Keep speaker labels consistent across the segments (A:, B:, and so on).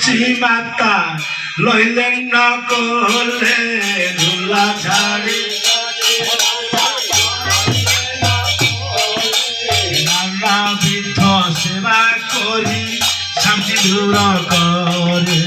A: মাতা লইলেন না করলে ধুলা ঝাড়ি নানা বৃদ্ধ সেবা করি শান্তি দূর করে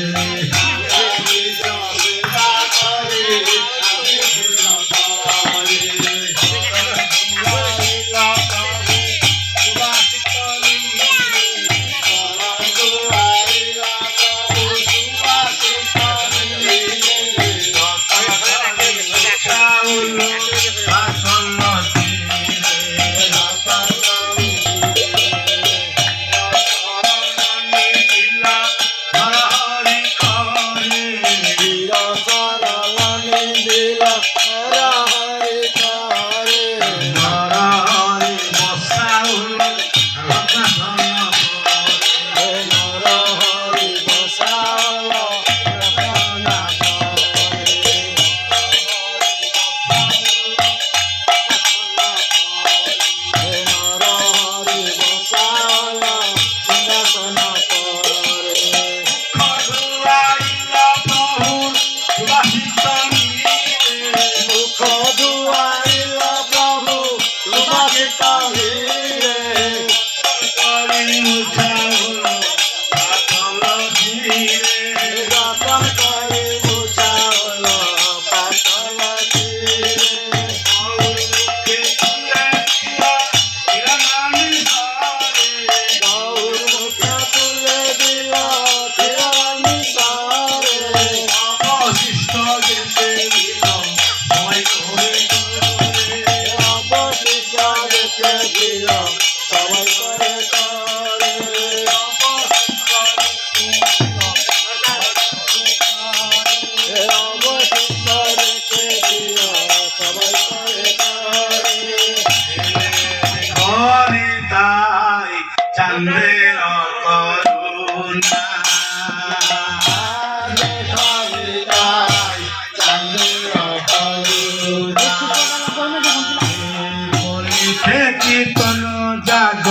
A: কীর্তন জাগ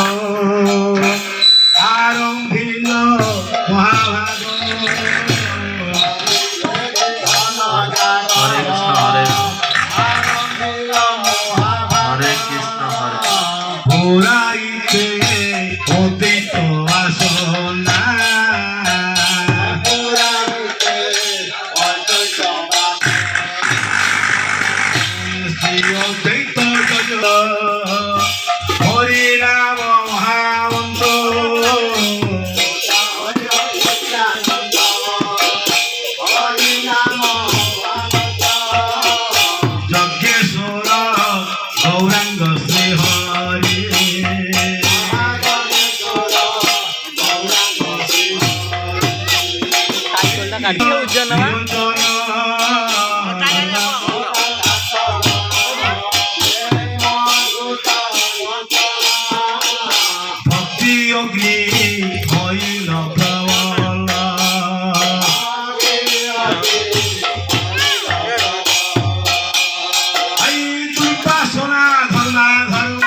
A: আরম্ভিল মহাভাগ পুরাইতে অতীত বাসনা অতীত হরিনাম মহামন্ত্র যজ্ঞেশ্বর গৌরাঙ্গ শ্রী হরি ভক্তি অগ্নি হইল প্রবল এই দুর্বাসনা ধর্মা ধর্ম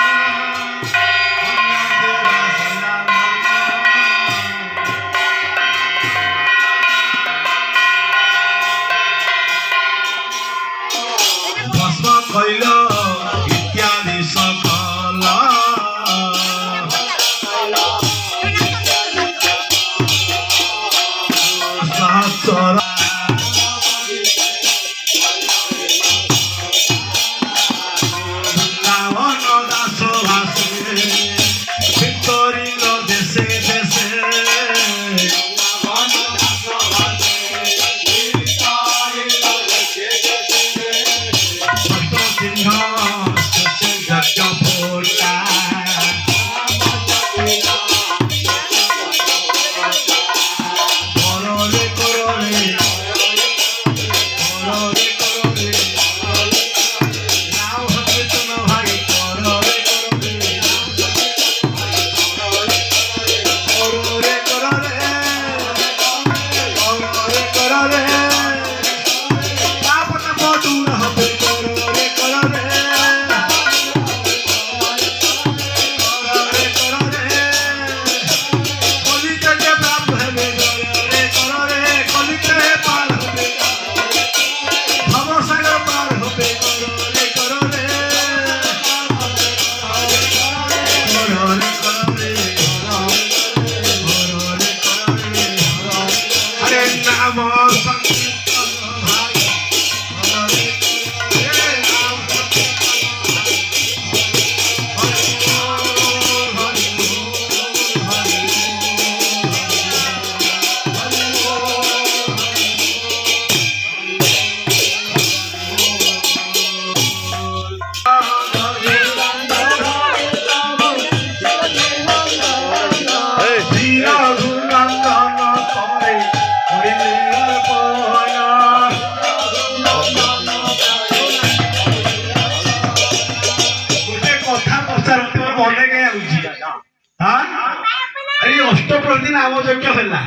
A: ନାମ ସଂକୀର୍ତ୍ତନ ଭାଇ ହରେ ନାମ ଅଷ୍ଟପ୍ରତି ନାମ ଯଜ୍ଞ ହେଲା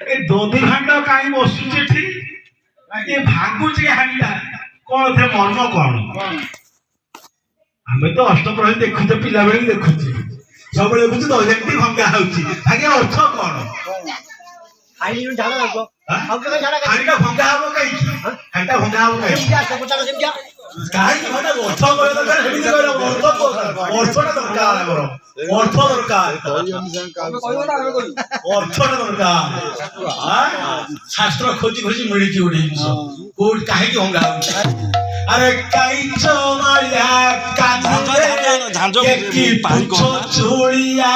A: ଏ ଦଧି ଭାଣ୍ଡ କାହିଁ ବସୁଛି ଏଠି ଏ ଭାଙ୍ଗୁଛି ହାଣ୍ଡିଟା କଣ ଏଥିରେ ମର୍ମ କଣ ଆମେ ତ ଅଷ୍ଟପ୍ରହରୀ ଦେଖୁଛେ ପିଲାବେଳେ ବି ଦେଖୁଛେ ସବୁବେଳେ ଦେଖୁଛୁ ଦହି ହାଣ୍ଡି ଭଙ୍ଗା ହଉଛି ଆଜ୍ଞା ଅର୍ଥ କଣ ହାଣ୍ଡିଟା ଭଙ୍ଗା ହବ କାହିଁକି ହାଣ୍ଡିଟା ଭଙ୍ଗା ହବ କାହିଁକି କାହିଁକି ଅର୍ଥ କହିବା ଦରକାର ସେମିତି କହିଲା ଅର୍ଥଟା ଦରକାର ଆମର ଅର୍ଥ ଦରକାର ଅର୍ଥଟା ଦରକାର ଶାସ୍ତ୍ର ଖୋଜି ଖୋଜି ମିଳିଛି ଗୋଟେ ଜିନିଷ କୋଉଠି କାହିଁକି ଭଙ୍ଗା ହଉଛି ଆରେ କାଇଚ ମାଳିଆ କାଜୁରେ କି ପାଞ୍ଚ ଚୁଳିଆ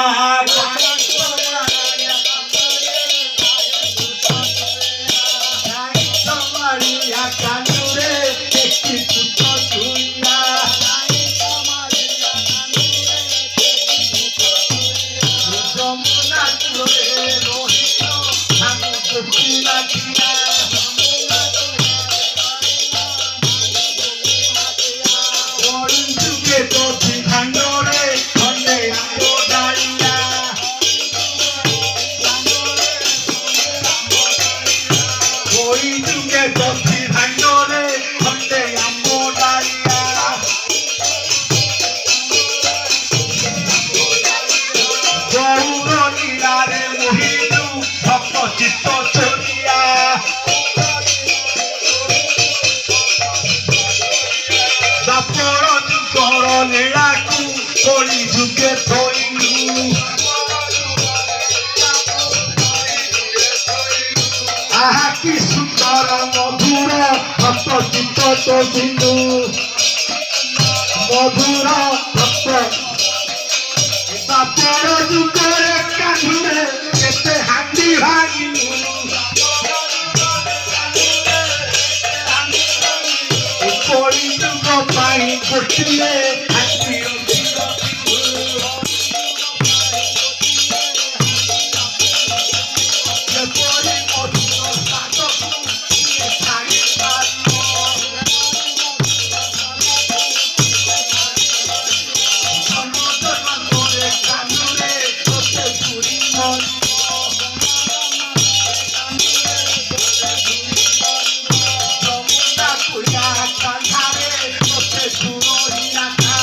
A: কি সুন্দর মধুর ভক্ত চিত্ত তো সিন্ধু মধুর ভক্ত বাপর যুগরে কাঁধুরে কেতে হাঁটি ভাঙি কলি যুগ পাই গোটিয়ে হাঁটি Pura,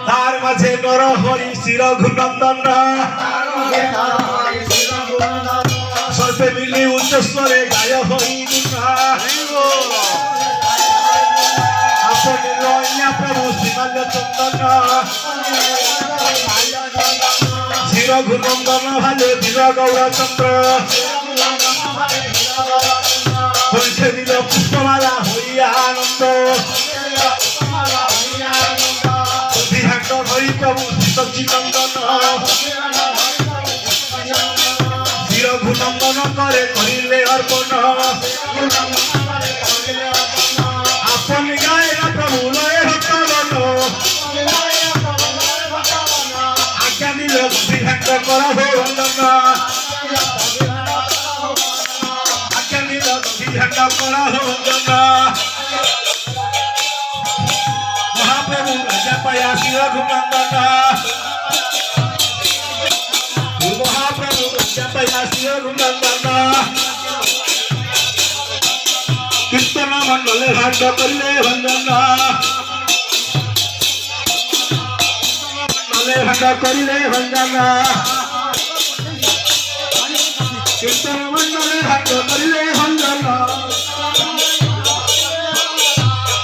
A: তার মাঝে নর হরি শির ঘুনন্দন সর্বে মিলি উচ্চস্বরে গায় হরি আপনি লইয়া প্রভু শ্রীমাল্য চন্দন শির ঘুনন্দন ভালে বীর গৌরচন্দ্র হইতে দিল পুষ্পমালা হইয়া আনন্দ বিহাঙ্গ হরি প্রভু সচিনন্দন শির ঘুনন্দন করে করিলে অর্পণ আপনি গায়ে প্রভু লয়ে ভক্তগণ আজ্ঞা দিল বিহাঙ্গ করা ভবন্দন আজ্ঞা দিল বিহাঙ্গ করা ভবন্দন মহাপ্রভু রাজা পায়া শির ঘুনন্দন মহাপ্রভু রাজা পায়া শির ঘুনন্দন কীর্তন মন্ডলে ভাণ্ড করিলে ভঞ্জন মন্ডলে ভাণ্ড করিলে ভঞ্জন কীর্তন মন্ডলে ভাণ্ড করিলে ভঞ্জন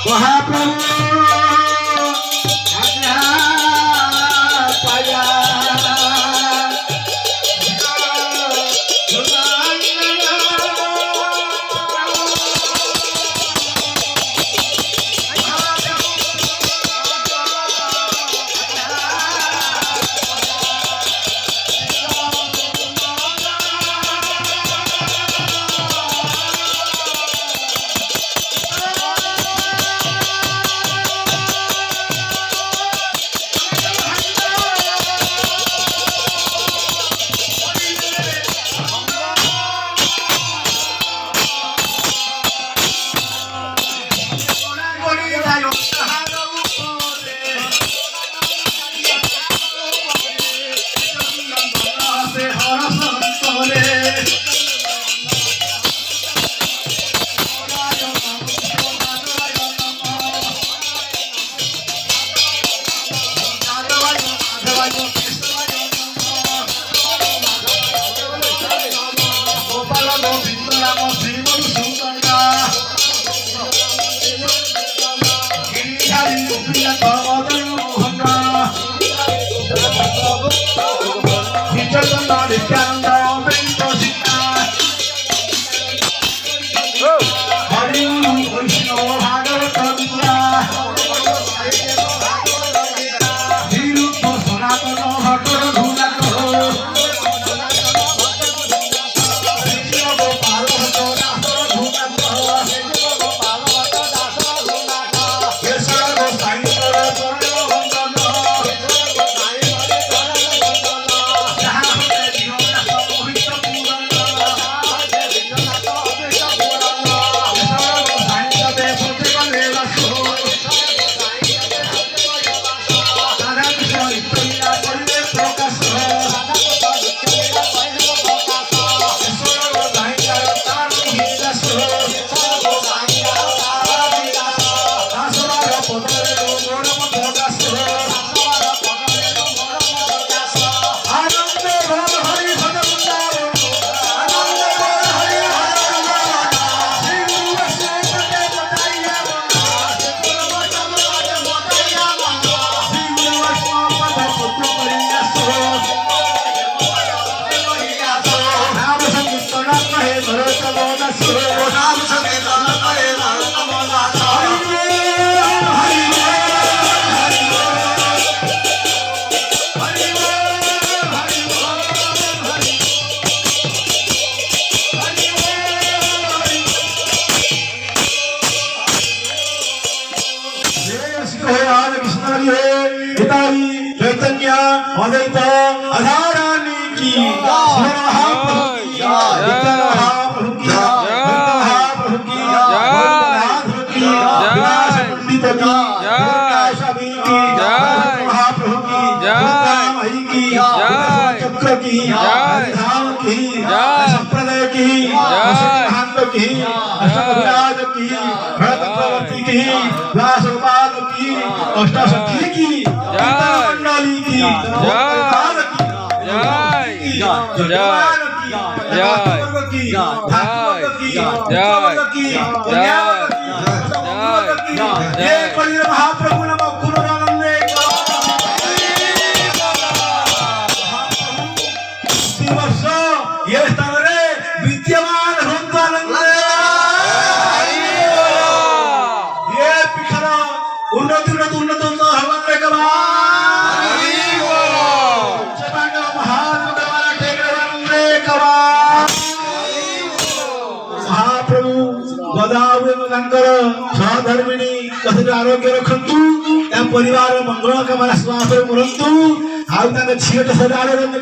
A: মহাপ্রভু चैतन्य अद्वैत अधारानी की संप्रदाय की की गोपाल की अष्टसखी की मंडली की महाप्रभु नमो कुलरानंदे वर्ष ये स्थान रे विद्यमान ये पीठर उन्नति उन्नत भगवान रे महाप्रभु गदावे सहधर्मिणी कथित आरोग्य रखु परिवार मंगल कमला स्वास्थ्य मरतु आउ झीट सदा आरोग्य